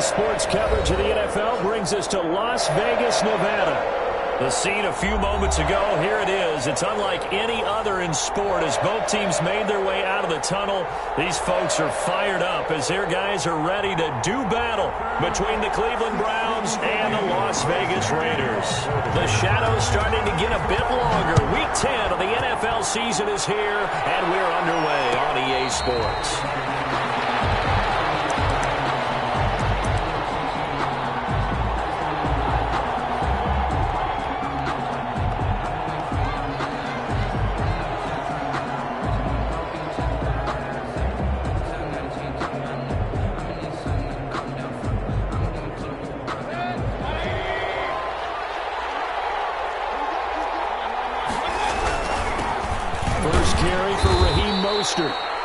Sports coverage of the NFL brings us to Las Vegas, Nevada. The scene a few moments ago, here it is. It's unlike any other in sport as both teams made their way out of the tunnel. These folks are fired up as their guys are ready to do battle between the Cleveland Browns and the Las Vegas Raiders. The shadow's starting to get a bit longer. Week 10 of the NFL season is here, and we're underway on EA Sports.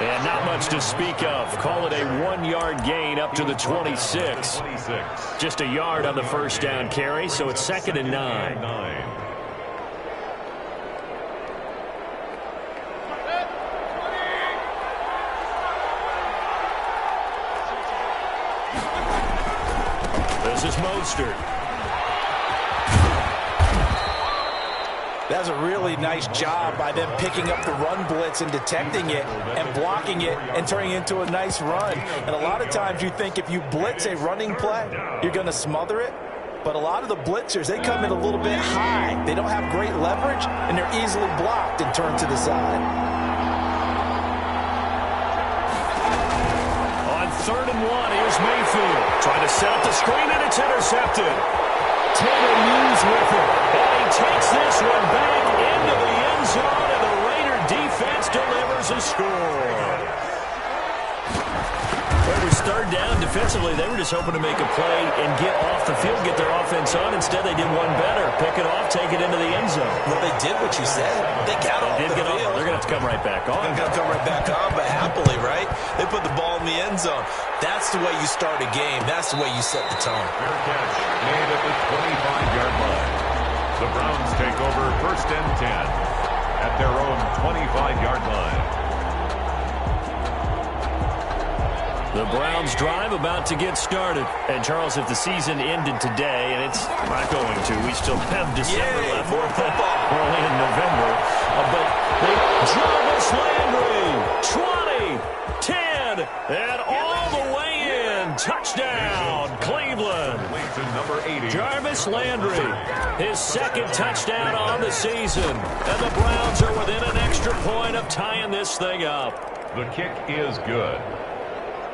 And not much to speak of. Call it a 1-yard gain up to the 26. Just a yard on the first down carry, so it's 2nd and 9. This is Mostert. That's a really nice job by them picking up the run blitz and detecting it and blocking it and turning it into a nice run. And a lot of times you think if you blitz a running play, you're going to smother it. But a lot of the blitzers, they come in a little bit high. They don't have great leverage, and they're easily blocked and turned to the side. On 3rd and 1, here's Mayfield. Trying to set up the screen, and it's intercepted. Taylor Hughes with it. And he takes this one back into the end zone, and the Raider defense delivers a score. Well, we started down defensively. They were just hoping to make a play and get off the field, get their offense on. Instead, they did one better. Pick it off, take it into the end zone. Well, they did what you said. They got off the field. They're going to have to come right back on. They're going to come right back on, but happily, right? They put the ball in the end zone. That's the way you start a game. That's the way you set the tone. Fair catch made at the 25-yard line. The Browns take over 1st and 10 at their own 25-yard line. The Browns drive about to get started. And, Charles, if the season ended today, and it's not going to, we still have December left. More football. We're only in November. But Jarvis Landry, 20, 10, and all the way in. Touchdown, Cleveland. Number 80. Jarvis Landry, his 2nd touchdown on the season. And the Browns are within an extra point of tying this thing up. The kick is good.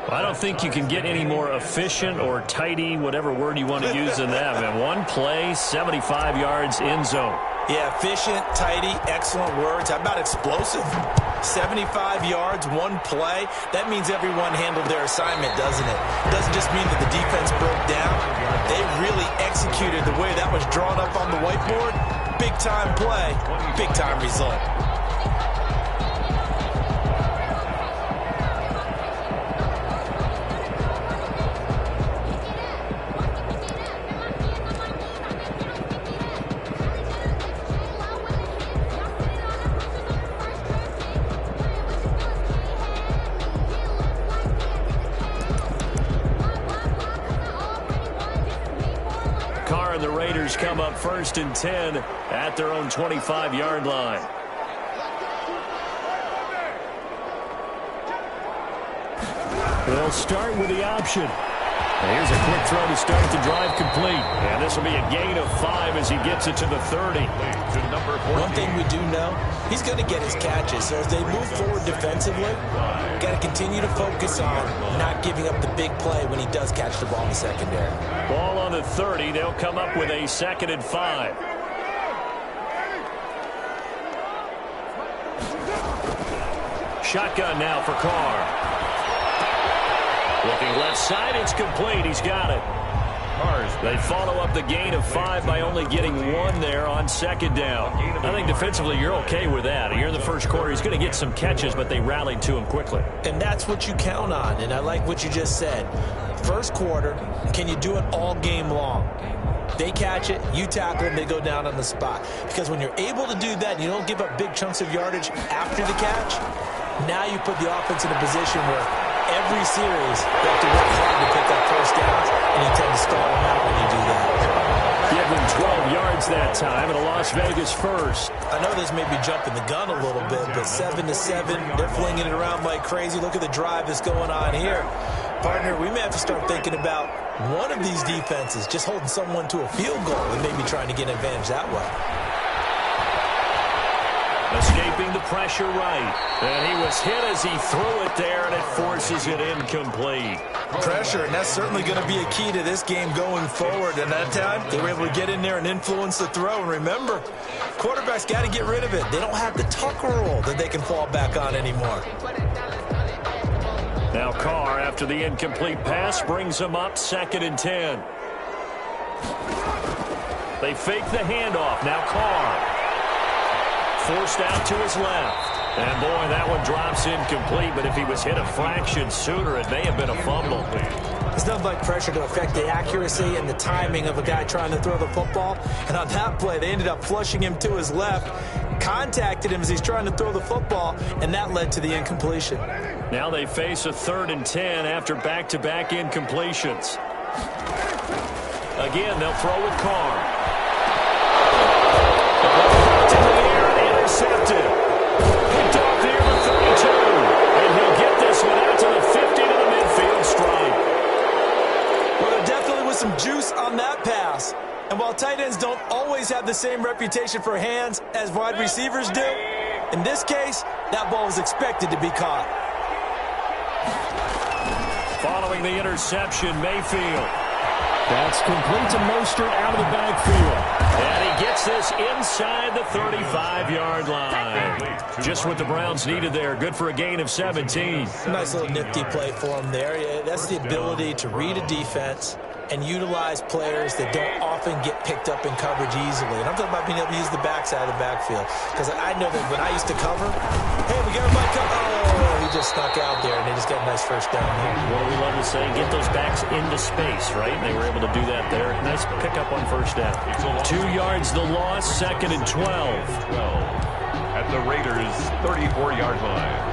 I don't think you can get any more efficient or tidy, whatever word you want to use in that, man. One play, 75 yards, end zone. Yeah, efficient, tidy, excellent words. How about explosive? 75 yards, one play. That means everyone handled their assignment, doesn't it? Doesn't just mean that the defense broke down. They really executed the way that was drawn up on the whiteboard. Big-time play, big-time result. The Raiders come up 1st and 10 at their own 25-yard line. They'll start with the option. And here's a quick throw to start the drive complete. And this will be a gain of 5 as he gets it to the 30. One thing we do know, he's going to get his catches. So as they move forward defensively, got to continue to focus on not giving up the big play when he does catch the ball in the secondary. Ball on the 30. They'll come up with a 2nd and 5. Shotgun now for Carr. Looking left side, it's complete. He's got it. They follow up the gain of 5 by only getting 1 there on 2nd down. I think defensively you're okay with that. You're in the first quarter. He's going to get some catches, but they rallied to him quickly. And that's what you count on, and I like what you just said. First quarter, can you do it all game long? They catch it, you tackle them, they go down on the spot. Because when you're able to do that, and you don't give up big chunks of yardage after the catch, now you put the offense in a position where every series, you have to work hard to pick up first downs, and you tend to stall them out when you do that. Give them 12 yards that time, and a Las Vegas first. I know this may be jumping the gun a little bit, but 7-7, they're flinging it around like crazy. Look at the drive that's going on here. Partner, we may have to start thinking about one of these defenses just holding someone to a field goal and maybe trying to get an advantage that way. Escaping the pressure right. And he was hit as he threw it there, and it forces it incomplete. Pressure, and that's certainly going to be a key to this game going forward. And that time, they were able to get in there and influence the throw. And remember, quarterbacks got to get rid of it. They don't have the tuck roll that they can fall back on anymore. Now Carr, after the incomplete pass, brings him up 2nd and 10. They fake the handoff. Now Carr. Forced out to his left. And, boy, that one drops incomplete. But if he was hit a fraction sooner, it may have been a fumble. There's nothing like pressure to affect the accuracy and the timing of a guy trying to throw the football. And on that play, they ended up flushing him to his left, contacted him as he's trying to throw the football, and that led to the incompletion. Now they face a 3rd and 10 after back-to-back incompletions. Again, they'll throw with Carr. To the air and intercepted. Picked off near the 32. And he'll get this one out to the 50 to the midfield stripe. Well, there definitely was some juice on that pass. And while tight ends don't always have the same reputation for hands as wide receivers do, in this case, that ball was expected to be caught. Following the interception, Mayfield. That's complete to Mostert out of the backfield. And he gets this inside the 35-yard line. Just what the Browns needed there. Good for a gain of 17. Nice little nifty play for him there. That's the ability to read a defense and utilize players that don't often get picked up in coverage easily. And I'm talking about being able to use the backside of the backfield. Because I know that when I used to cover, hey, we got everybody cover. Oh, he just snuck out there, and they just got a nice first down there. What do we love to say? Get those backs into space, right? And they were able to do that there. Nice pickup on first down. 2 yards the loss, 2nd and 12. At the Raiders' 34-yard line.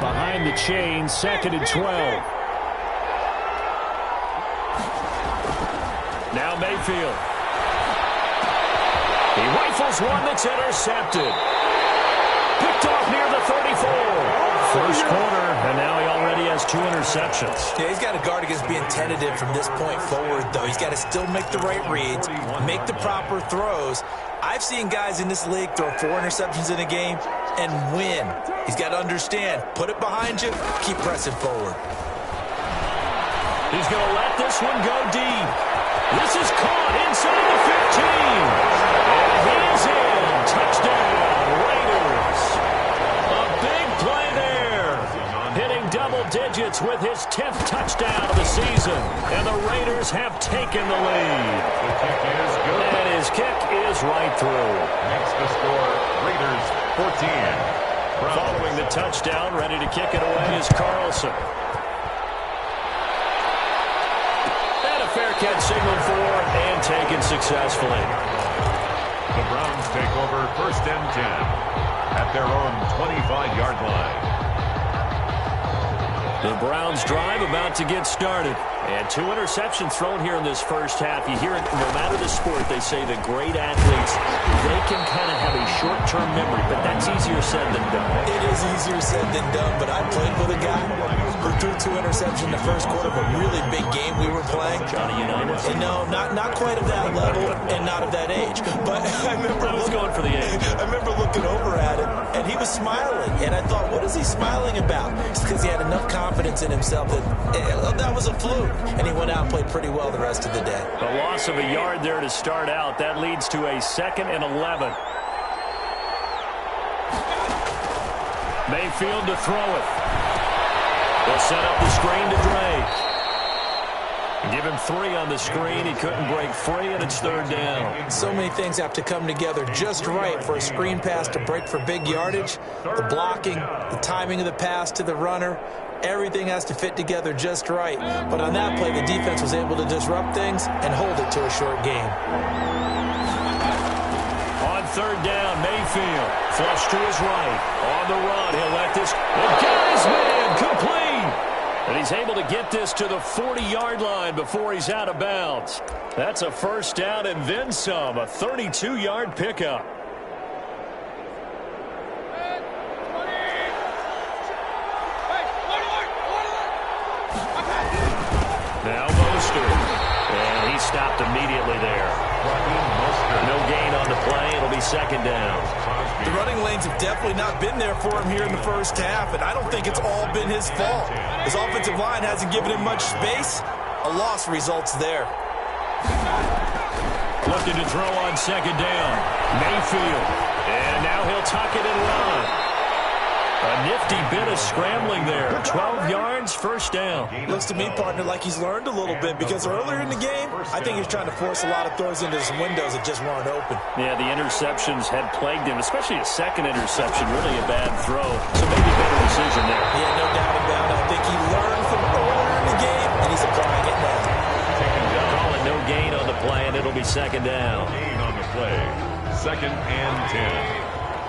Behind the chain, 2nd and 12. Now Mayfield. He rifles one that's intercepted. Picked off near the 34. First quarter, and now he already has 2 interceptions. Yeah, he's got to guard against being tentative from this point forward, though. He's got to still make the right reads, make the proper throws. I've seen guys in this league throw 4 interceptions in a game and win. He's got to understand, put it behind you, keep pressing forward. He's going to let this one go deep. This is caught inside the 15. And he is in. Touchdown, Raiders. A big play there. Hitting double digits with his 10th touchdown of the season. And the Raiders have taken the lead. The kick is good. And his kick is right through. Makes the score Raiders 14. Following the touchdown, ready to kick it away is Carlson. Fair catch signaled for and taken successfully. The Browns take over 1st and 10 at their own 25-yard line. The Browns drive about to get started. And 2 interceptions thrown here in this first half. You hear it no matter the sport. They say the great athletes, they can kind of have a short-term memory, but that's easier said than done. It is easier said than done, but I played with a guy who threw 2 interceptions in the first quarter of a really big game we were playing. Johnny Unitas. And no, not quite of that level and not of that age. But I remember going for the age. I remember looking over at him, and he was smiling. And I thought, what is he smiling about? It's because he had enough confidence in himself that was a fluke. And he went out and played pretty well the rest of the day. A loss of a yard there to start out. That leads to a 2nd and 11. Mayfield to throw it. They'll set up the screen to Drake. Give him 3 on the screen. He couldn't break free, and it's 3rd down. So many things have to come together just right for a screen pass to break for big yardage. The blocking, the timing of the pass to the runner, everything has to fit together just right. But on that play, the defense was able to disrupt things and hold it to a short game. On 3rd third down. Mayfield flush to his right. On the run, he'll let this. And got his man complete. And he's able to get this to the 40-yard line before he's out of bounds. That's a first down and then some. A 32-yard pickup. Now Mostert. And he stopped immediately there. No gain on the play. It'll be second down. The running lanes have definitely not been there for him here in the first half, and I don't think it's all been his fault. His offensive line hasn't given him much space. A loss results there. Looking to throw on second down. Mayfield. And now he'll tuck it and run. A nifty bit of scrambling there. 12 yards, first down. Looks to me, partner, like he's learned a little bit, because earlier in the game, I think he's trying to force a lot of throws into some windows that just weren't open. Yeah, the interceptions had plagued him, especially a second interception. Really a bad throw. So maybe better decision there. Yeah, no doubt about it. I think he learned from earlier in the game, and he's applying it now. Calling no gain on the play, and it'll be second down. Gain on the play. Second and 10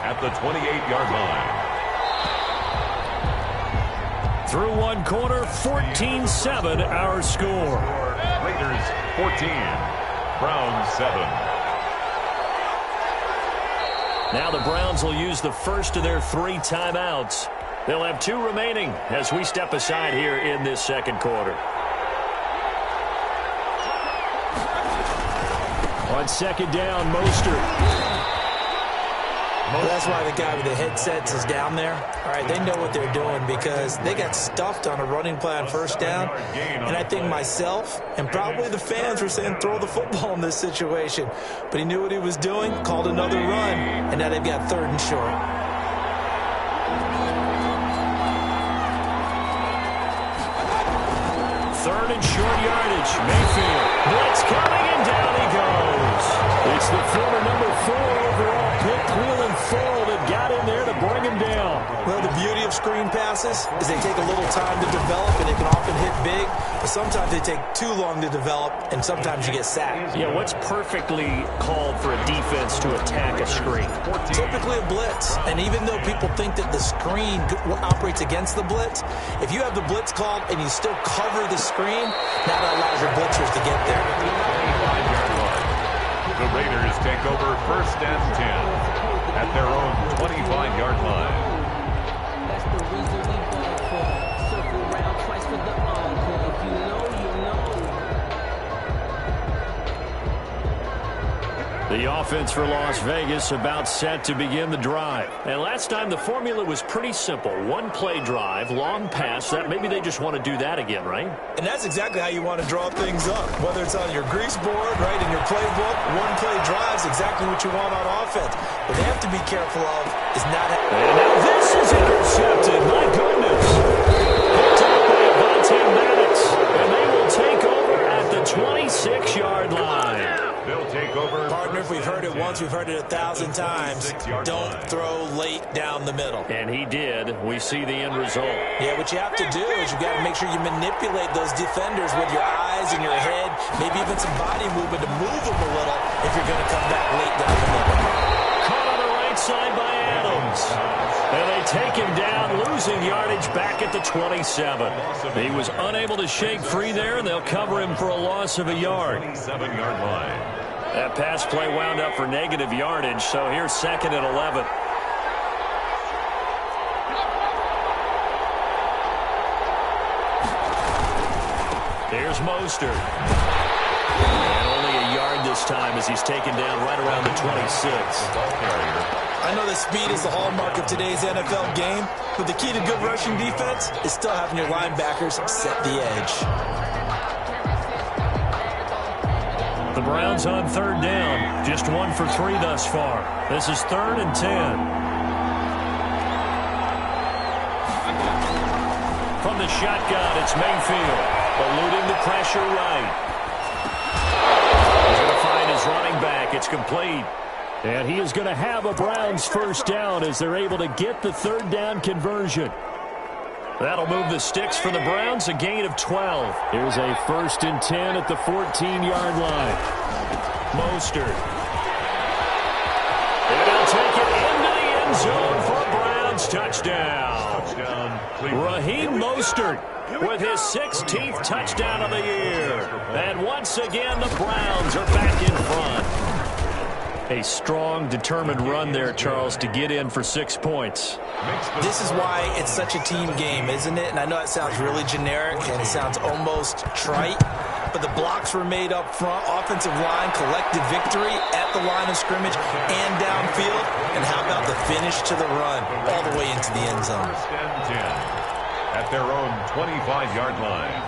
at the 28-yard line. Through one quarter, 14-7 our score. Raiders 14, Browns 7. Now the Browns will use the first of their 3 timeouts. They'll have 2 remaining as we step aside here in this second quarter. On second down, Mostert. Well, that's why the guy with the headsets is down there. All right, they know what they're doing because they got stuffed on a running play on first down. And I think myself and probably the fans were saying throw the football in this situation. But he knew what he was doing, called another run, and now they've got third and short. Third and short yardage. Mayfield. Blitz coming, and down he goes. It's the former number 4 overall pick, Cleveland Farrell, that got in there to bring him down. Well, the beauty of screen passes is they take a little time to develop, and they can often hit big, but sometimes they take too long to develop, and sometimes you get sacked. Yeah, what's perfectly called for a defense to attack a screen? Typically a blitz, and even though people think that the screen operates against the blitz, if you have the blitz called and you still cover the screen, that allows your blitzers to get there. The Raiders take over first and 10 at their own 25-yard line. That's the reason we ball for. Circle around twice for the encore. If you know, you know. The offense for Las Vegas about set to begin the drive. And last time the formula was pretty simple. One play drive, long pass. That maybe they just want to do that again, right? And that's exactly how you want to draw things up. Whether it's on your grease board, right, in your playbook, one play drives exactly what you want on offense. What they have to be careful of is not... And now this is intercepted. My goodness. Picked up by Avonte Maddox. And they will take over at the 26-yard line. They'll take over. Partner, if we've heard it once, we've heard it 1,000 times. Don't throw late down the middle. And he did. We see the end result. Yeah, what you have to do is you got to make sure you manipulate those defenders with your eyes and your head, maybe even some body movement to move them a little if you're going to come back late down the middle. Caught on the right side by Adams. And they take him down, losing yardage back at the 27. He was unable to shake free there, and they'll cover him for a loss of a yard. 27-yard line. That pass play wound up for negative yardage, so here's second and 11. Here's Mostert. And only a yard this time as he's taken down right around the 26. I know that speed is the hallmark of today's NFL game, but the key to good rushing defense is still having your linebackers set the edge. The Browns on third down, just 1 for 3 thus far. This is third and 10. From the shotgun, it's Mayfield, eluding the pressure right. He's going to find his running back. It's complete. And he is going to have a Browns first down as they're able to get the third down conversion. That'll move the sticks for the Browns, a gain of 12. Here's a first and 10 at the 14-yard line. Mostert. And Raheem Mostert with his 16th touchdown of the year. And once again, the Browns are back in front. A strong, determined run there, Charles, to get in for 6 points. This is why it's such a team game, isn't it? And I know it sounds really generic and it sounds almost trite, but the blocks were made up front, offensive line, collective victory at the line of scrimmage and downfield. And how about the finish to the run all the way into the end zone? First and 10 at their own 25-yard line.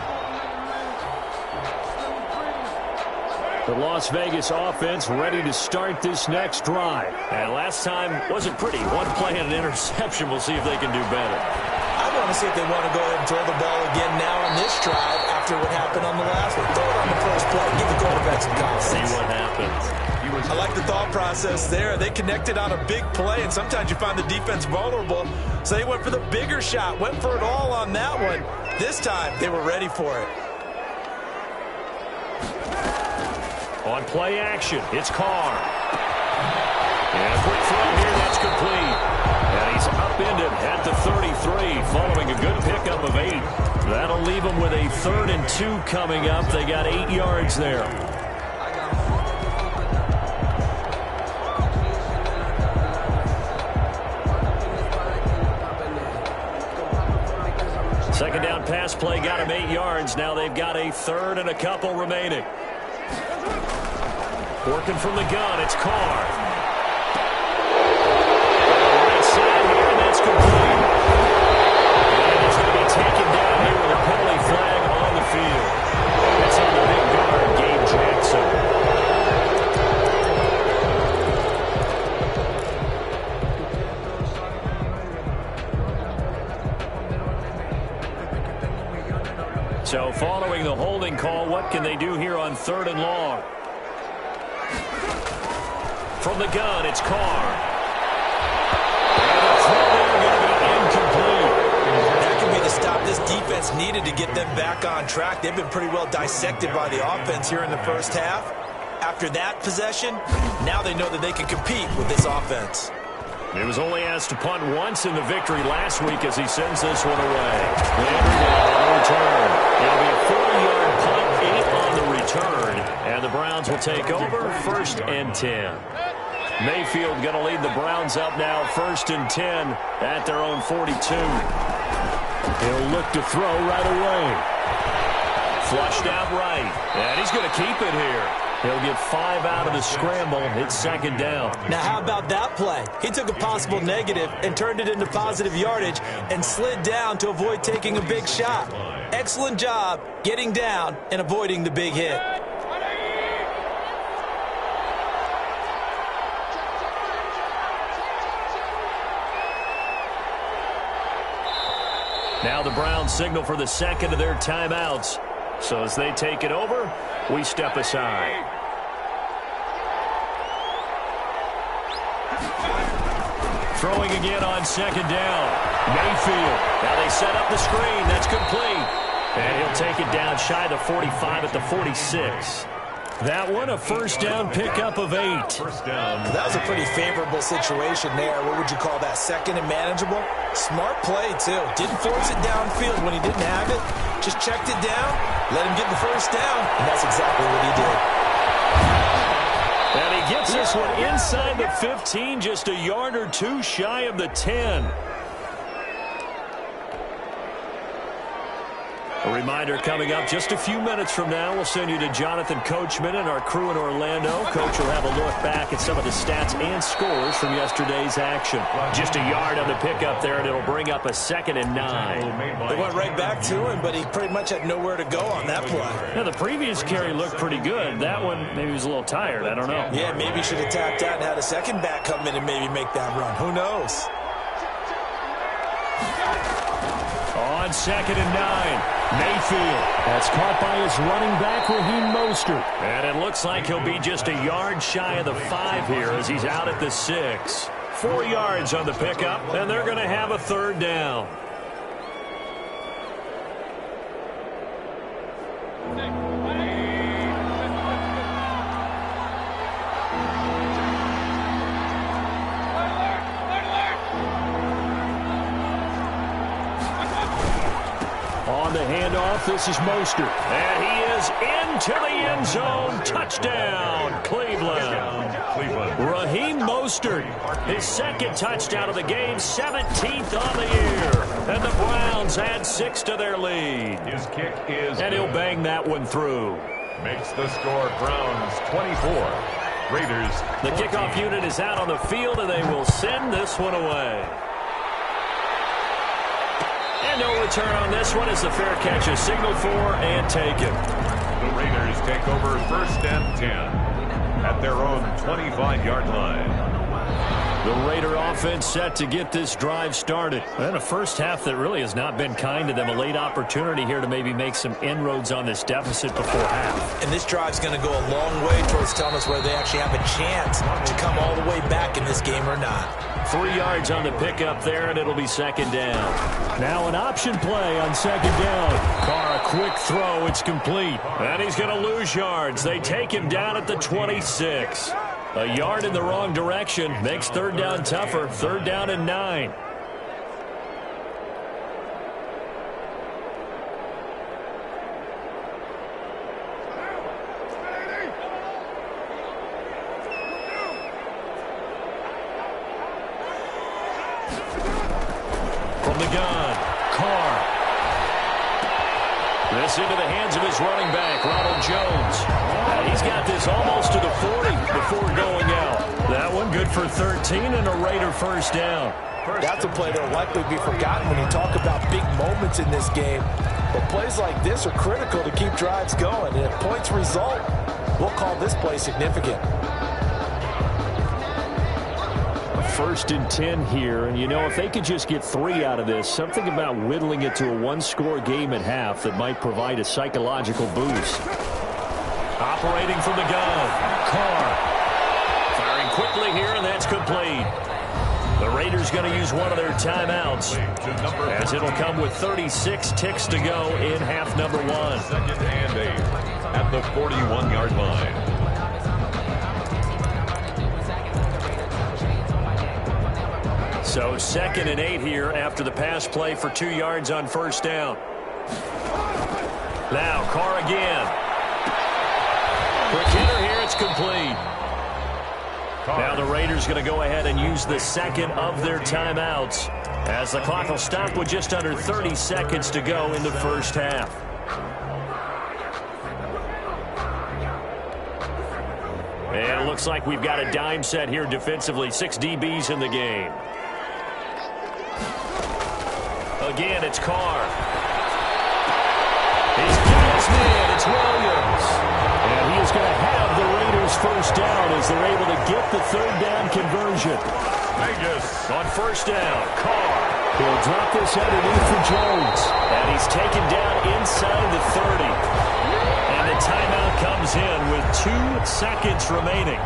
The Las Vegas offense ready to start this next drive. And last time wasn't pretty. One play and an interception. We'll see if they can do better. I want to see if they want to go ahead and throw the ball again now on this drive after what happened on the last one. Throw it on the first play. Give the quarterback some confidence. See what happens. I like the thought process there. They connected on a big play, and sometimes you find the defense vulnerable. So they went for the bigger shot, went for it all on that one. This time, they were ready for it. On play action, it's Carr. And a quick throw here, that's complete. And he's upended at the 33, following a good pickup of 8. That'll leave them with a 3rd and 2 coming up. They got 8 yards there. Second down pass play got him 8 yards. Now they've got a 3rd and a couple remaining. Working from the gun, it's Carr. Right side here, and that's complete. And he's going to be taken down here with a penalty flag on the field. That's on the big guard, Gabe Jackson. So following the holding call, what can they do here on 3rd and long? From the gun, it's Carr. And the throw there going to be incomplete. That could be the stop this defense needed to get them back on track. They've been pretty well dissected by the offense here in the first half. After that possession, now they know that they can compete with this offense. He was only asked to punt once in the victory last week as he sends this one away. Landry down on the return. It'll be a 40-yard punt, 8 on the return. And the Browns will take over 1st and 10. Mayfield going to lead the Browns up now 1st and 10 at their own 42. He'll look to throw right away. Flushed out right. And he's going to keep it here. He'll get 5 out of the scramble. It's 2nd down. Now, how about that play? He took a possible negative and turned it into positive yardage and slid down to avoid taking a big shot. Excellent job getting down and avoiding the big hit. Now the Browns signal for the 2nd of their timeouts. So as they take it over, we step aside. Throwing again on 2nd down. Mayfield. Now they set up the screen. That's complete. And he'll take it down shy of the 45 at the 46. That one, a 1st down pickup of 8. First down. That was a pretty favorable situation there. What would you call that? 2nd and manageable? Smart play, too. Didn't force it downfield when he didn't have it. Just checked it down, let him get the 1st down, and that's exactly what he did. And he gets this one inside the 15, just a yard or 2 shy of the 10. A reminder coming up just a few minutes from now, we'll send you to Jonathan Coachman and our crew in Orlando. Coach will have a look back at some of the stats and scores from yesterday's action. Just a yard on the pickup there, and it'll bring up a 2nd and 9. They went right back to him, but he pretty much had nowhere to go on that play. Now, the previous carry looked pretty good. That one, maybe he was a little tired. I don't know. Yeah, maybe he should have tapped out and had a second back come in and maybe make that run. Who knows? On 2nd and 9. Mayfield. That's caught by his running back, Raheem Mostert. And it looks like he'll be just a yard shy of the 5 here as he's out at the 6. 4 yards on the pickup, and they're going to have a 3rd down. the handoff. This is Mostert. And he is into the end zone. Touchdown, Cleveland. Raheem Mostert, his second touchdown of the game, 17th on the year. And the Browns add 6 to their lead. His kick is And he'll bang that one through. Makes the score Browns 24. Raiders. The kickoff unit is out on the field, and they will send this one away. And no return on this one as the fair catch is signaled for and taken. The Raiders take over 1st and 10 at their own 25-yard line. The Raider offense set to get this drive started. And a first half that really has not been kind to them. A late opportunity here to maybe make some inroads on this deficit before half. And this drive's going to go a long way towards telling us whether they actually have a chance to come all the way back in this game or not. 3 yards on the pickup there, and it'll be 2nd down. Now an option play on 2nd down. Carr, a quick throw. It's complete. And he's going to lose yards. They take him down at the 26. A yard in the wrong direction makes 3rd down tougher. 3rd down and 9. From the gun, Carr. This into the hands of his running back, Ronald Jones. And he's got this almost to the 40 before going out. That one good for 13 and a Raider 1st down. That's a play that will likely be forgotten when you talk about big moments in this game. But plays like this are critical to keep drives going. And if points result, we'll call this play significant. 1st and 10 here, and you know, if they could just get 3 out of this, something about whittling it to a 1-score game at half that might provide a psychological boost. Operating from the gun, Carr. Firing quickly here, and that's complete. The Raiders going to use one of their timeouts, as it'll come with 36 ticks to go in half number 1. 2nd and 8 at the 41-yard line. So 2nd and 8 here after the pass play for 2 yards on 1st down. Now Carr again. Quick hitter here, it's complete. Now the Raiders going to go ahead and use the 2nd of their timeouts as the clock will stop with just under 30 seconds to go in the 1st half. And it looks like we've got a dime set here defensively. 6 DBs in the game. Again, it's Carr. He's got his man. It's Williams. And he is going to have the Raiders 1st down as they're able to get the 3rd down conversion. Vegas On 1st down, Carr. He'll drop this underneath for Jones. And he's taken down inside the 30. And the timeout comes in with 2 seconds remaining.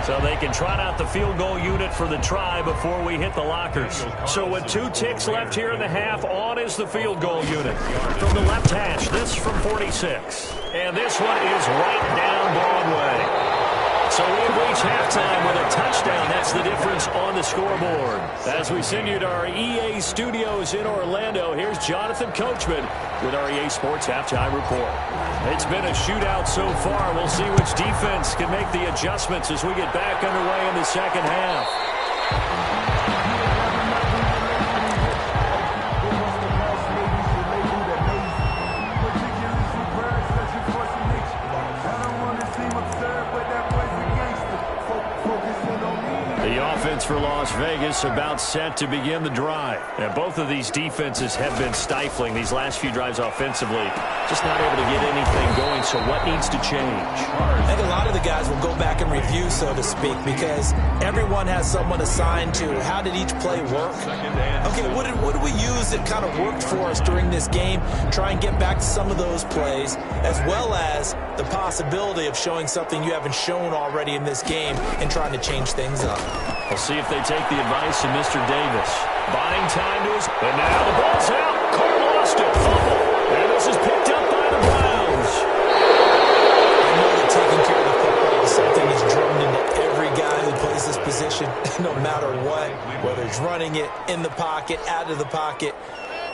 So they can trot out the field goal unit for the try before we hit the lockers. So with 2 ticks left here in the half, on is the field goal unit. From the left hash, this from 46. And this one is right down Broadway. So we have reached halftime with a touchdown. That's the difference on the scoreboard. As we send you to our EA studios in Orlando, here's Jonathan Coachman with our EA Sports Halftime Report. It's been a shootout so far. We'll see which defense can make the adjustments as we get back underway in the 2nd half. For Las Vegas about set to begin the drive. And both of these defenses have been stifling these last few drives offensively. Just not able to get anything going, so what needs to change? I think a lot of the guys will go back and review, so to speak, because everyone has someone assigned to how did each play work. Okay, what did we use that kind of worked for us during this game? Try and get back to some of those plays, as well as the possibility of showing something you haven't shown already in this game and trying to change things up. We'll see if they take the advice of Mr. Davis. Buying time to his... And now the ball's out. Carr lost it. Fumble. And this is picked up by the Browns. I know that taking care of the football is something that's drummed into every guy who plays this position, no matter what, whether it's running it, in the pocket, out of the pocket.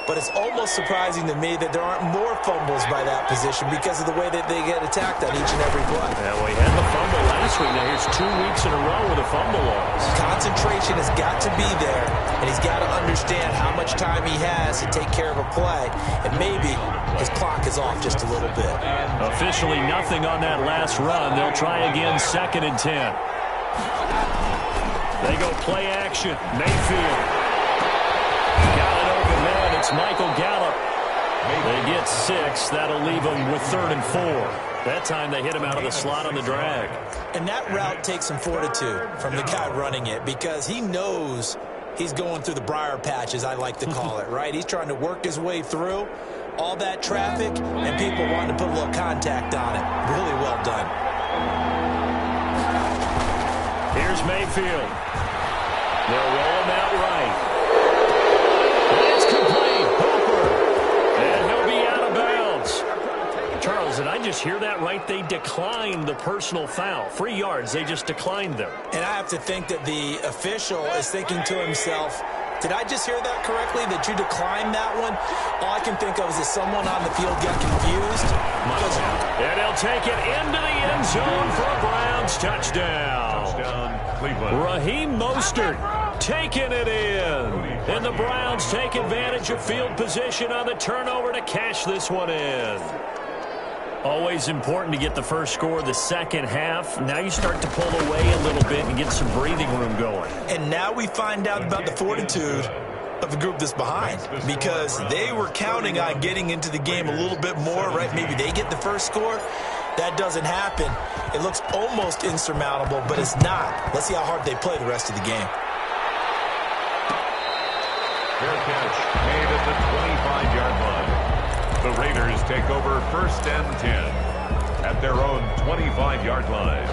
but it's almost surprising to me that there aren't more fumbles by that position because of the way that they get attacked on each and every play. Yeah, well, he had the fumble last week. Now here's 2 weeks in a row with a fumble loss. Concentration has got to be there, and he's got to understand how much time he has to take care of a play, and maybe his clock is off just a little bit. Officially nothing on that last run. They'll try again, 2nd and 10. They go play action. Mayfield. Got it over man. It's Michael Gallup. They get 6. That'll leave them with 3rd and 4. That time they hit him out of the slot on the drag. And that route takes some fortitude from the guy running it because he knows he's going through the briar patch, as I like to call it, right? He's trying to work his way through all that traffic, and people wanting to put a little contact on it. Really well done. Here's Mayfield. They'll roll him out right. It's complete. Hooper. And he'll be out of bounds. Charles, did I just hear that right? They declined the personal foul. 3 yards. They just declined them. And I have to think that the official is thinking to himself, did I just hear that correctly, that you declined that one? All I can think of is that someone on the field got confused. And he'll take it into the end zone for a Browns touchdown. Raheem Mostert taking it in. And the Browns take advantage of field position on the turnover to cash this one in. Always important to get the first score of the second half. Now you start to pull away a little bit and get some breathing room going. And now we find out about the fortitude of the group that's behind, because they were counting on getting into the game a little bit more, right? Maybe they get the first score. That doesn't happen. It looks almost insurmountable, but it's not. Let's see how hard they play the rest of the game. Fair catch made at the 25-yard line. The Raiders take over 1st and 10 at their own 25-yard line.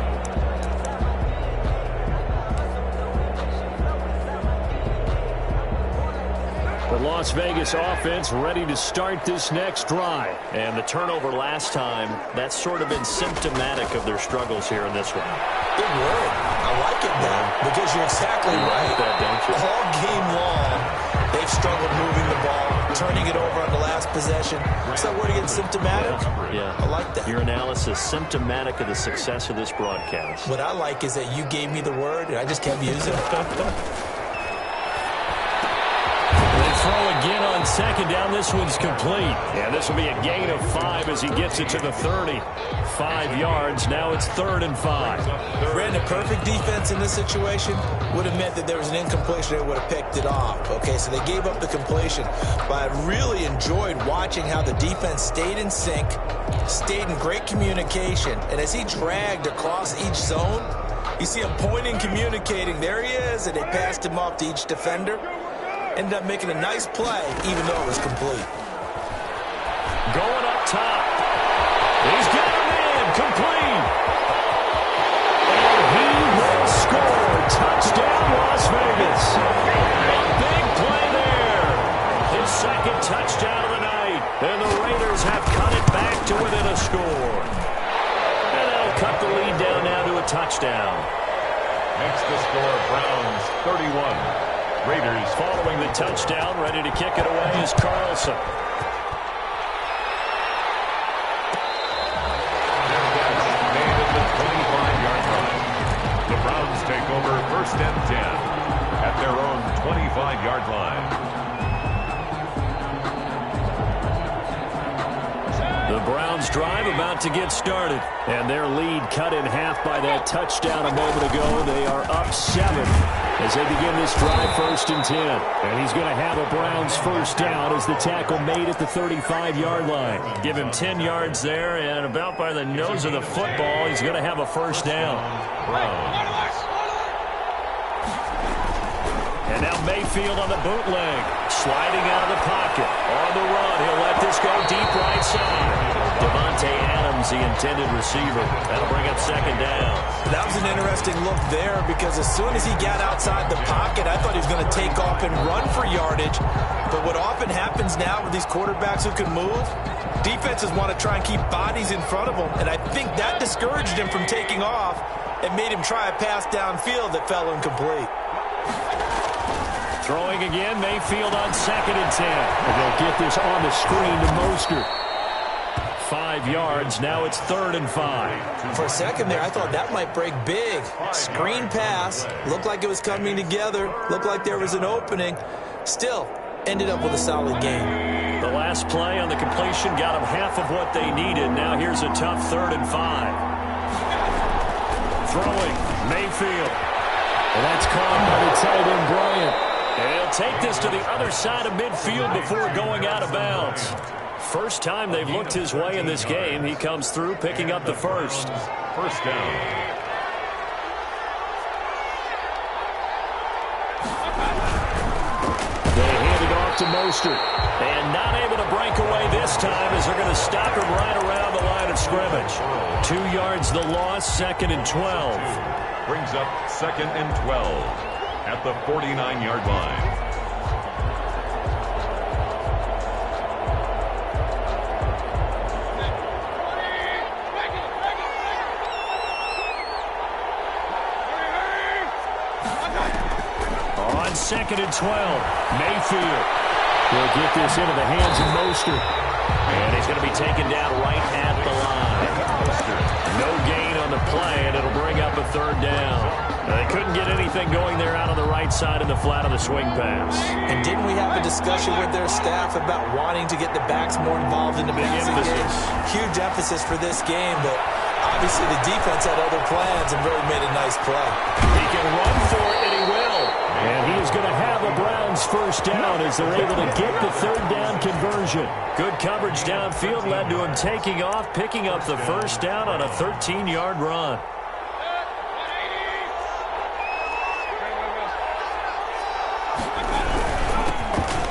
The Las Vegas offense ready to start this next drive. And the turnover last time, that's sort of been symptomatic of their struggles here in this one. Big word. I like it now, because you're exactly right. That, don't you? All game long, they've struggled moving the ball, turning it over on the last possession. Is that word again, symptomatic? Yeah. I like that. Your analysis, symptomatic of the success of this broadcast. What I like is that you gave me the word, and I just kept using it. Throw again on 2nd down. This one's complete. And this will be a gain of 5 as he gets it to the 30. 5 yards. Now it's 3rd and 5. Brandon, perfect defense in this situation would have meant that there was an incompletion. They would have picked it off. Okay, so they gave up the completion. But I really enjoyed watching how the defense stayed in sync, stayed in great communication. And as he dragged across each zone, you see him pointing, communicating. There he is, and they passed him off to each defender. Ended up making a nice play, even though it was complete. Going up top. He's got him in. Complete. And he will score. Touchdown, Las Vegas. A big play there. His 2nd touchdown of the night. And the Raiders have cut it back to within a score. And that'll cut the lead down now to a touchdown. Makes the score Browns 31. Raiders following the touchdown, ready to kick it away is Carlson. Made at the 25-yard line. The Browns take over 1st and 10 at their own 25-yard line. The Browns drive about to get started. And their lead cut in half by that touchdown a moment ago. They are up 7 as they begin this drive, 1st and 10. And he's going to have a Browns first down as the tackle made at the 35-yard line. Give him 10 yards there, and about by the nose of the football, he's going to have a first down. And now Mayfield on the bootleg, sliding out of the pocket. On the run, he'll let this go deep right side. Devontae Adams, the intended receiver. That'll bring up 2nd down. That was an interesting look there, because as soon as he got outside the pocket, I thought he was going to take off and run for yardage. But what often happens now with these quarterbacks who can move, defenses want to try and keep bodies in front of them. And I think that discouraged him from taking off and made him try a pass downfield that fell incomplete. Throwing again, Mayfield on 2nd and 10. And they'll get this on the screen to Mostert. 5 yards, now it's 3rd and 5. For a second there, I thought that might break big. Screen pass, looked like it was coming together, looked like there was an opening. Still, ended up with a solid game. The last play on the completion got them half of what they needed. Now here's a tough 3rd and 5. Throwing, Mayfield. And that's caught by the tight end, Bryant. And he'll take this to the other side of midfield before going out of bounds. First time they've looked his way in this game. He comes through picking up the first. First down. They hand it off to Mostert. And not able to break away this time as they're going to stop him right around the line of scrimmage. 2 yards the loss, 2nd and 12. Brings up 2nd and 12 at the 49-yard line. On 2nd and 12, Mayfield. They'll get this into the hands of Mostert. And he's going to be taken down right at the line. No gain on the play, and it'll bring up a 3rd down. They couldn't get anything going there out on the right side in the flat of the swing pass. And didn't we have a discussion with their staff about wanting to get the backs more involved in the passing game? Huge emphasis for this game, but obviously the defense had other plans and really made a nice play. He can run for it, and he will. And he is going to have a Browns first down as they're able to get the 3rd down conversion. Good coverage downfield led to him taking off, picking up the first down on a 13-yard run.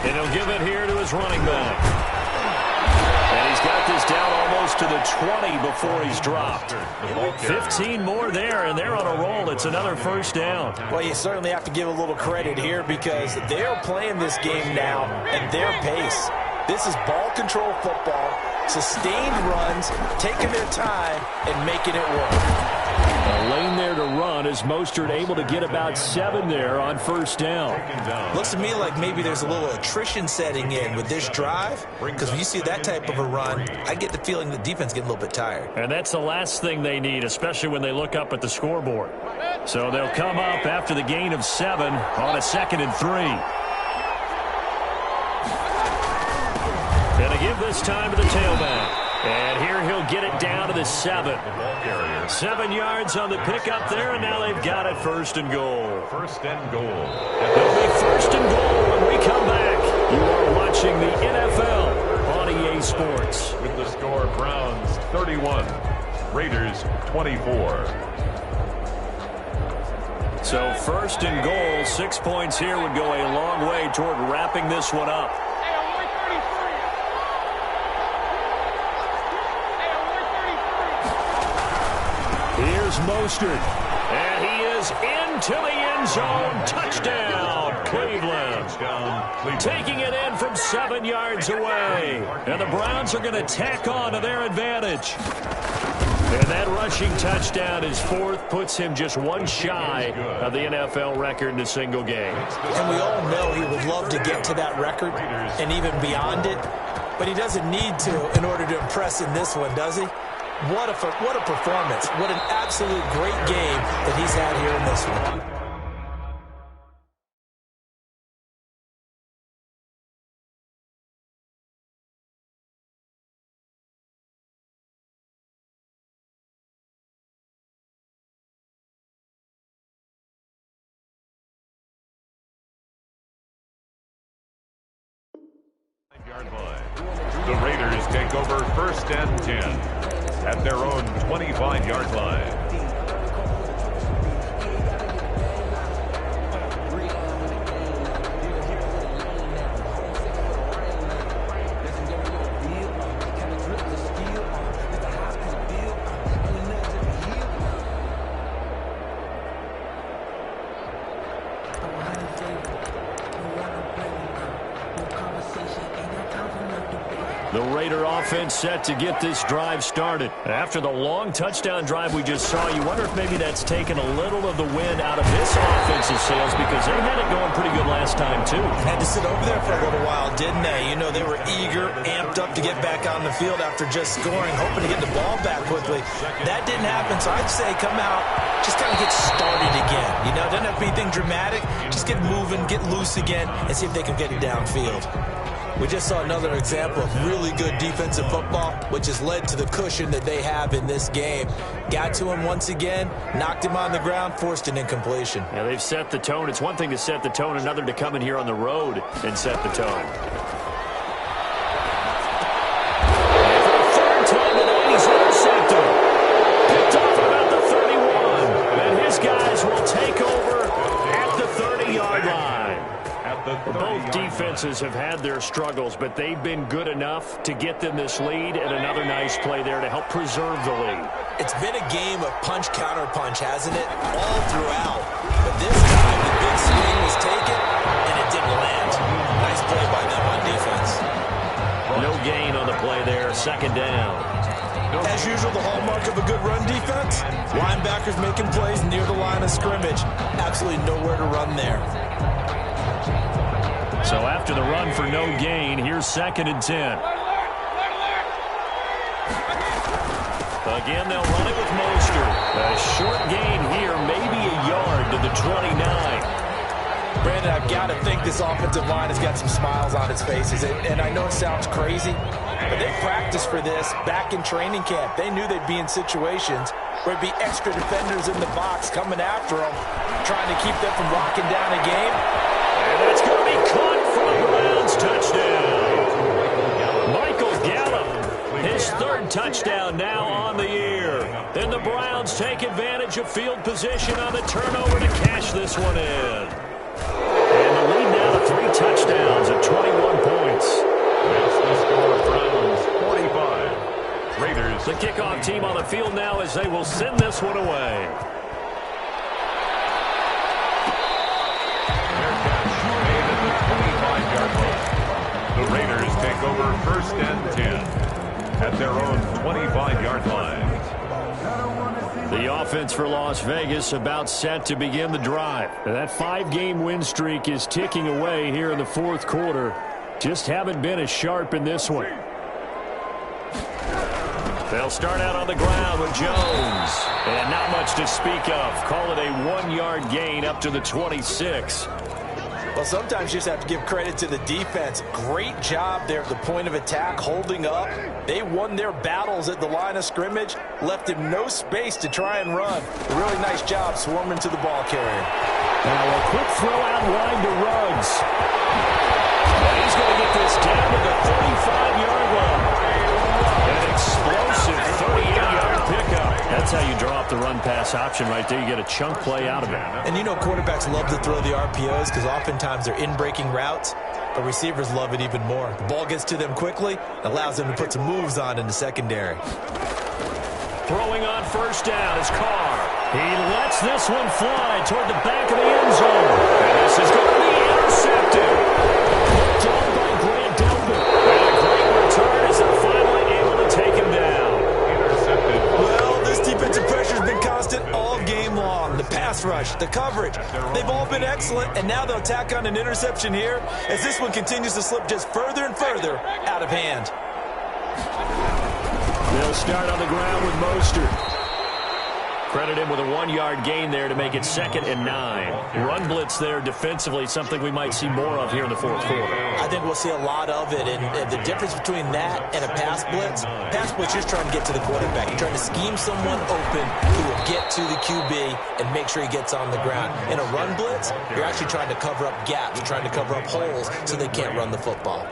And he'll give it here to his running back. And he's got this down almost to the 20 before he's dropped. 15 more there, and they're on a roll. It's another first down. Well, you certainly have to give a little credit here because they're playing this game now at their pace. This is ball control football, sustained runs, taking their time, and making it work. A lane there to run as Mostert able to get about 7 there on first down. Looks to me like maybe there's a little attrition setting in with this drive because when you see that type of a run, I get the feeling the defense getting a little bit tired. And that's the last thing they need, especially when they look up at the scoreboard. So they'll come up after the gain of 7 on a 2nd and 3. And they give this time to the tailback. And here he'll get it down to the 7. 7 yards on the pickup there, and now they've got it 1st and goal. 1st and goal. It'll be 1st and goal when we come back. You are watching the NFL on EA Sports. With the score, Browns 31, Raiders 24. So 1st and goal, 6 points here would go a long way toward wrapping this one up. Here's Mostert. And he is into the end zone. Touchdown, Cleveland. Taking it in from 7 yards away. And the Browns are going to tack on to their advantage. And that rushing touchdown is 4th, puts him just 1 shy of the NFL record in a single game. And we all know he would love to get to that record and even beyond it, but he doesn't need to in order to impress in this one, does he? What a performance. What an absolute great game that he's had here in this one. The Raiders take over 1st and 10 at their own 25-yard line. The Raider offense set to get this drive started. After the long touchdown drive we just saw, you wonder if maybe that's taken a little of the wind out of this offense defense's sails because they had it going pretty good last time, too. Had to sit over there for a little while, didn't they? You know, they were eager, amped up to get back on the field after just scoring, hoping to get the ball back quickly. That didn't happen, so I'd say come out, just kind of get started again. You know, doesn't have to be anything dramatic. Just get moving, get loose again, and see if they can get it downfield. We just saw another example of really good defensive football, which has led to the cushion that they have in this game. Got to him once again, knocked him on the ground, forced an incompletion. Yeah, they've set the tone. It's one thing to set the tone, another to come in here on the road and set the tone. And for the third time tonight, he's intercepted. Picked off at about the 31. And his guys will take over at the 30-yard line. Both defenses have had their struggles, but they've been good enough to get them this lead, and another nice play there to help preserve the lead. It's been a game of punch-counter-punch, hasn't it? All throughout. But this time, the big swing was taken, and it didn't land. Nice play by them on defense. No gain on the play there, second down. As usual, the hallmark of a good run defense, linebackers making plays near the line of scrimmage. Absolutely nowhere to run there. So after the run for no gain, here's 2nd and 10. Again, they'll run it with Mostert. A short gain here, maybe a yard to the 29. Brandon, I've got to think this offensive line has got some smiles on its faces. And I know it sounds crazy, but they practiced for this back in training camp. They knew they'd be in situations where there'd be extra defenders in the box coming after them, trying to keep them from locking down a game. And that's going to be caught for the Browns. Touchdown. Michael Gallup, his 3rd touchdown now on the year. Then the Browns take advantage of field position on the turnover to cash this one in. And the lead now to 3 touchdowns at 21 points. That's the score. Browns 45. Raiders. The kickoff team on the field now as they will send this one away. The Raiders take over 1st and 10 at their own 25-yard line. The offense for Las Vegas about set to begin the drive. That 5-game win streak is ticking away here in the 4th quarter. Just haven't been as sharp in this one. They'll start out on the ground with Jones. And not much to speak of. Call it a 1-yard gain up to the 26. Well, sometimes you just have to give credit to the defense. Great job there at the point of attack, holding up. They won their battles at the line of scrimmage, left him no space to try and run. A really nice job swarming to the ball carrier. Now a quick throw out wide to Ruggs. And he's going to get this down to the 35-yard line. An explosive 38-yard pickup. That's how you draw up the run-pass option right there. You get a chunk play out of it. And you know quarterbacks love to throw the RPOs because oftentimes they're in-breaking routes, but receivers love it even more. The ball gets to them quickly, allows them to put some moves on in the secondary. Throwing on 1st down is Carr. He lets this one fly toward the back of the end zone. And this is going to be intercepted. Picked off by Grant Delpit. And a great return as they're finally able to take him down. Intercepted. Well, this defensive pressure has been constant all game long. The pass rush, the coverage, they've all been excellent, and now they'll tack on an interception here as this one continues to slip just further and further out of hand. They'll start on the ground with Mostert. Credit him with a 1-yard gain there to make it 2nd and 9. Run blitz there defensively, something we might see more of here in the 4th quarter. I think we'll see a lot of it, and the difference between that and a pass blitz, you're just trying to get to the quarterback. You're trying to scheme someone open who will get to the QB and make sure he gets on the ground. In a run blitz, you're actually trying to cover up gaps, you're trying to cover up holes so they can't run the football.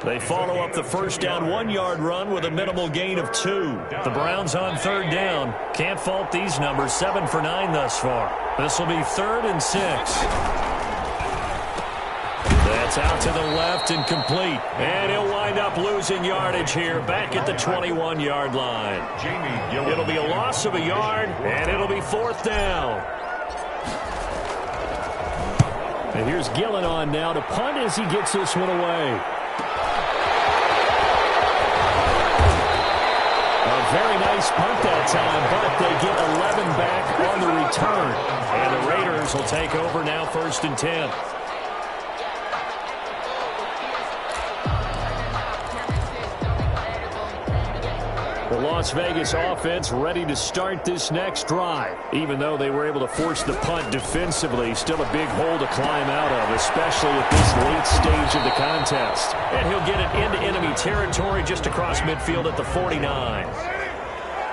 They follow up the 1st down 1-yard run with a minimal gain of 2. The Browns on 3rd down. Can't fault these numbers. 7 for 9 thus far. This will be 3rd and 6. That's out to the left and complete. And he'll wind up losing yardage here back at the 21-yard line. It'll be a loss of a yard, and it'll be 4th down. And here's Gillen on now to punt as he gets this one away. Very nice punt that time, but they get 11 back on the return. And the Raiders will take over now, 1st and 10. The Las Vegas offense ready to start this next drive. Even though they were able to force the punt defensively, still a big hole to climb out of, especially at this late stage of the contest. And he'll get it into enemy territory just across midfield at the 49.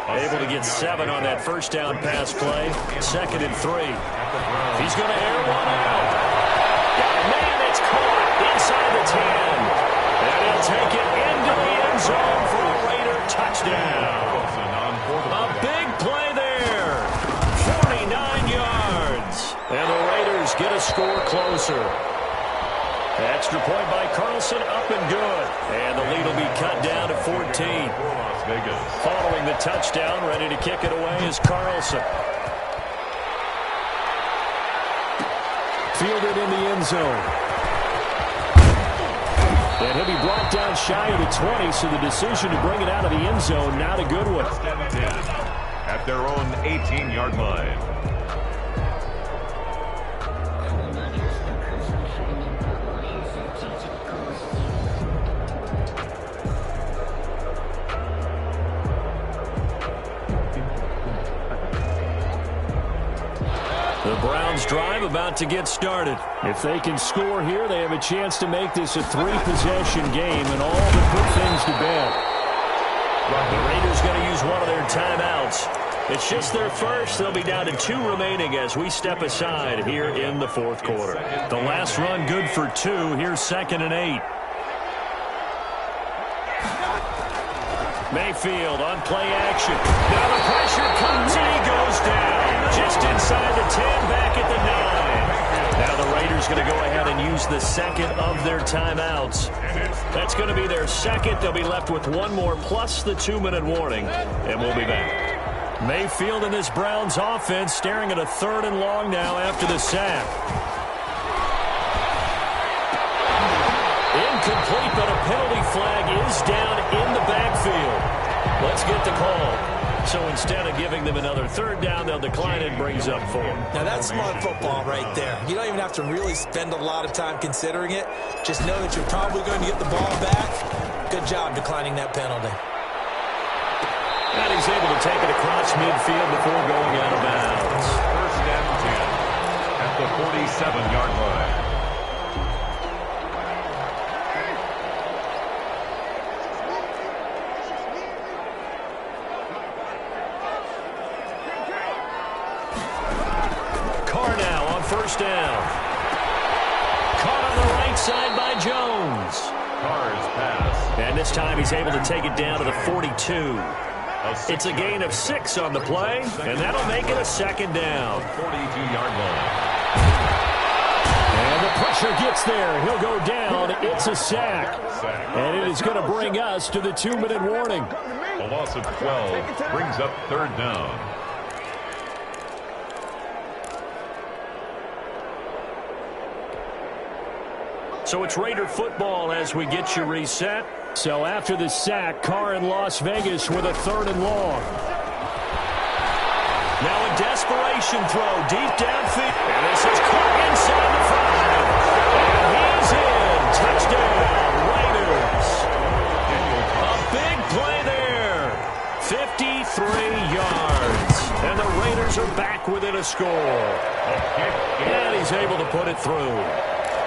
Able to get 7 on that first down pass play. 2nd and 3. He's going to air one out. Man, it's caught inside the 10. And he'll take it into the end zone for a Raider touchdown. A big play there. 49 yards. And the Raiders get a score closer. Extra point by Carlson, up and good. And the lead will be cut down to 14. Las Vegas. Following the touchdown, ready to kick it away is Carlson. Fielded in the end zone. And he'll be brought down shy of the 20, so the decision to bring it out of the end zone, not a good one. At their own 18-yard line. The Browns drive about to get started. If they can score here, they have a chance to make this a 3-possession game and all but put things to bed. The Raiders going to use one of their timeouts. It's just their first. They'll be down to 2 remaining as we step aside here in the 4th quarter. The last run good for 2. Here's 2nd and 8. Mayfield on play action. Now the pressure comes and he goes down. Just inside the 10, back at the 9. Now the Raiders going to go ahead and use the 2nd of their timeouts. That's going to be their 2nd. They'll be left with 1 more plus the 2-minute warning. And we'll be back. Mayfield and this Browns offense staring at a 3rd and long now after the sack. Incomplete, but a penalty flag is down in the backfield. Let's get the call. So instead of giving them another 3rd down, they'll decline it, brings up 4. Now that's smart football right there. You don't even have to really spend a lot of time considering it. Just know that you're probably going to get the ball back. Good job declining that penalty. And he's able to take it across midfield before going out of bounds. 1st and 10 at the 47-yard line. First down. Caught on the right side by Jones. Carr's pass. And this time he's able to take it down to the 42. It's a gain of 6 on the play, and that'll make it a 2nd down. 42-yard line. And the pressure gets there. He'll go down. It's a sack. And it is going to bring us to the 2-minute warning. A loss of 12 brings up 3rd down. So it's Raider football as we get you reset. So after the sack, Carr in Las Vegas with a 3rd and long. Now a desperation throw deep downfield. And this is caught inside the 5. And he's in. Touchdown, Raiders. A big play there. 53 yards. And the Raiders are back within a score. And he's able to put it through.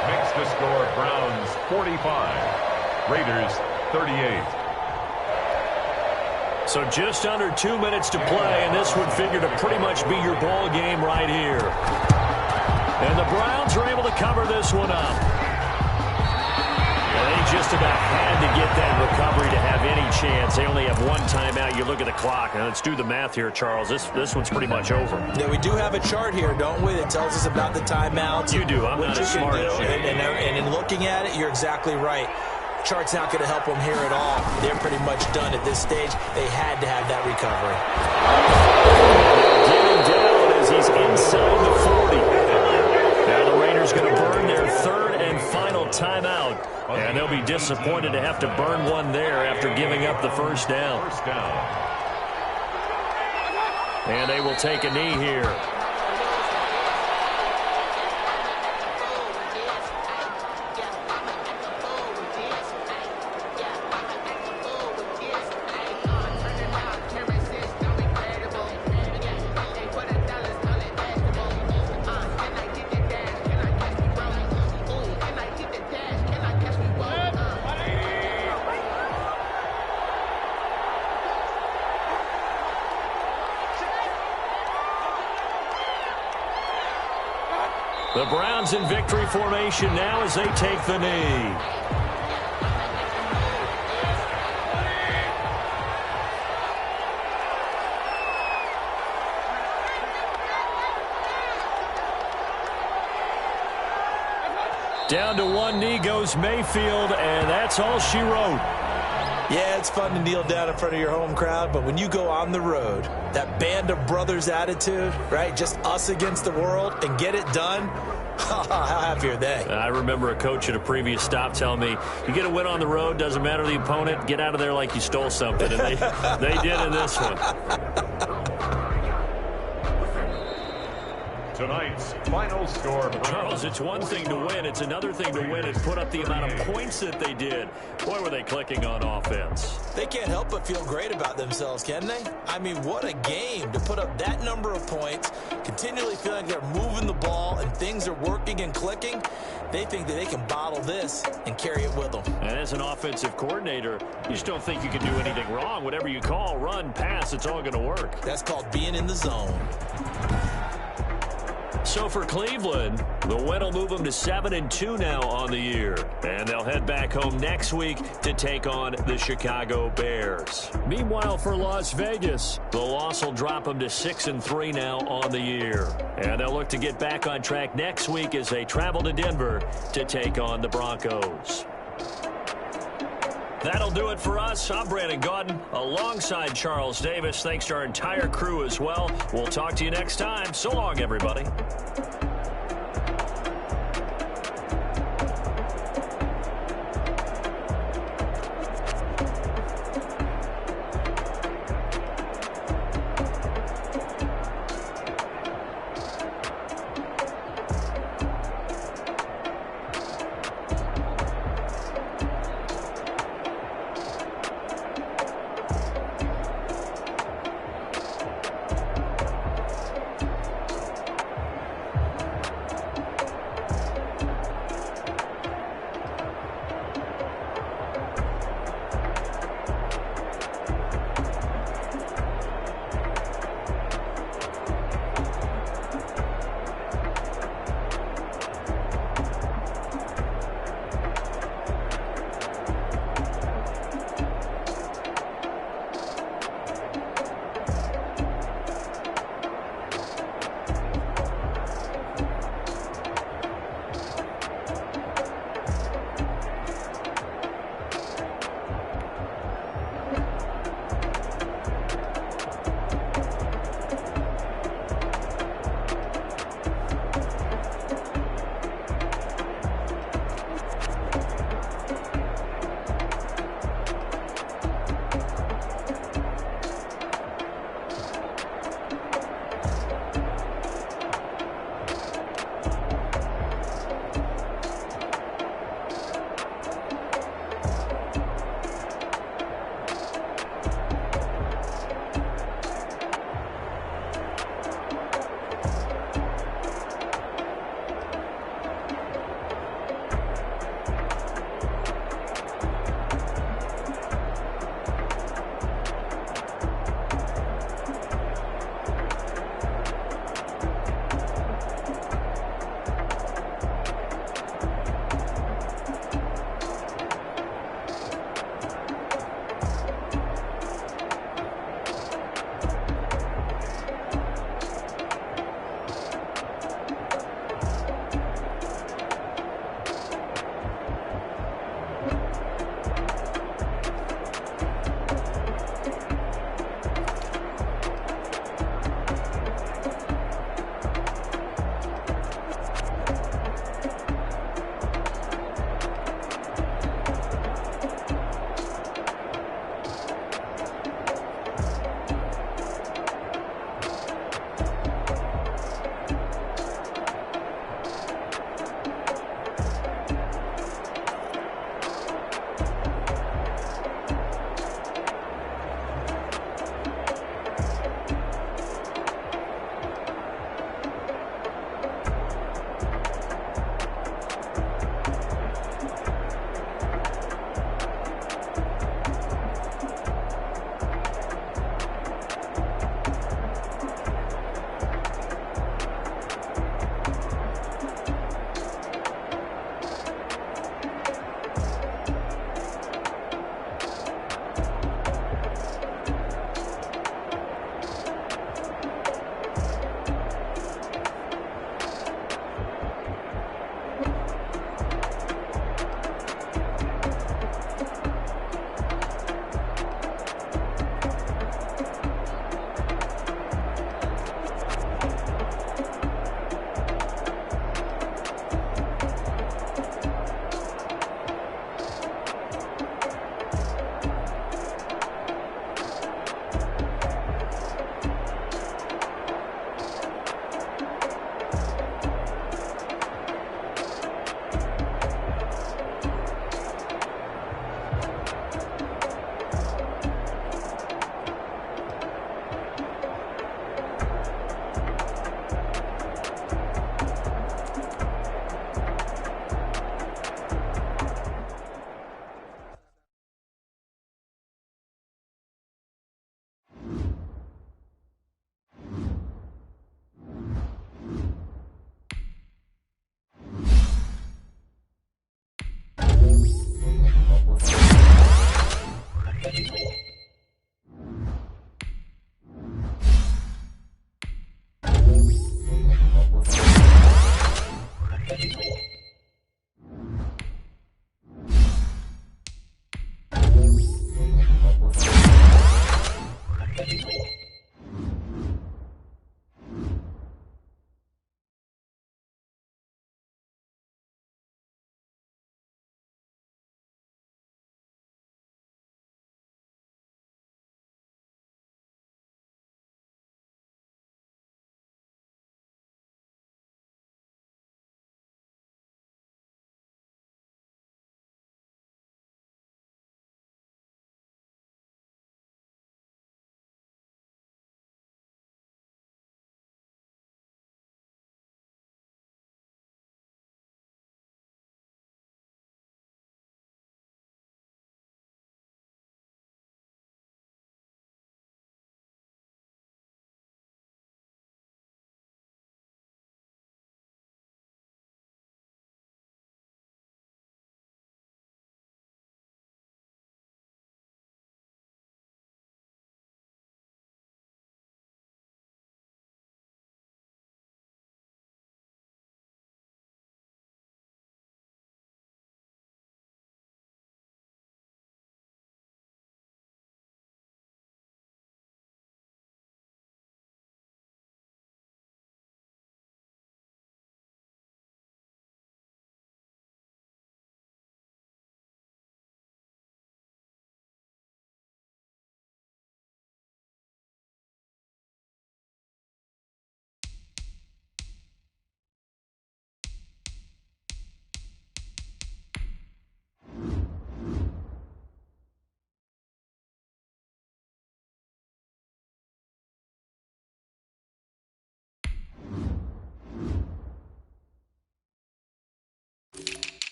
Makes the score Browns 45, Raiders 38. So just under 2 minutes to play, and this would figure to pretty much be your ball game right here. And the Browns are able to cover this one up. And they just about had to get that recovery to have any chance. They only have 1 timeout. You look at the clock, and let's do the math here, Charles. This one's pretty much over. Yeah, we do have a chart here, don't we, that tells us about the timeouts. You do. I'm not as smart as you. And in looking at it, you're exactly right. Chart's not going to help them here at all. They're pretty much done at this stage. They had to have that recovery. Getting down as he's inside the 40. Now the Raiders going to burn their 3rd and final timeout. And they'll be disappointed to have to burn one there after giving up the 1st down. And they will take a knee here. The Browns in victory formation now as they take the knee. Down to one knee goes Mayfield, and that's all she wrote. Yeah, it's fun to kneel down in front of your home crowd, but when you go on the road, that band of brothers attitude, right, just us against the world, and get it done, how happy are they? I remember a coach at a previous stop telling me, you get a win on the road, doesn't matter the opponent, get out of there like you stole something, and they did in this one. Tonight's final score. Charles, it's one thing to win. It's another thing to win and put up the amount of points that they did. Boy, were they clicking on offense. They can't help but feel great about themselves, can they? I mean, what a game to put up that number of points, continually feeling like they're moving the ball and things are working and clicking. They think that they can bottle this and carry it with them. And as an offensive coordinator, you just don't think you can do anything wrong. Whatever you call, run, pass, it's all going to work. That's called being in the zone. So for Cleveland, the win will move them to 7-2 now on the year. And they'll head back home next week to take on the Chicago Bears. Meanwhile, for Las Vegas, the loss will drop them to 6-3 now on the year. And they'll look to get back on track next week as they travel to Denver to take on the Broncos. That'll do it for us. I'm Brandon Gaudin alongside Charles Davis. Thanks to our entire crew as well. We'll talk to you next time. So long, everybody.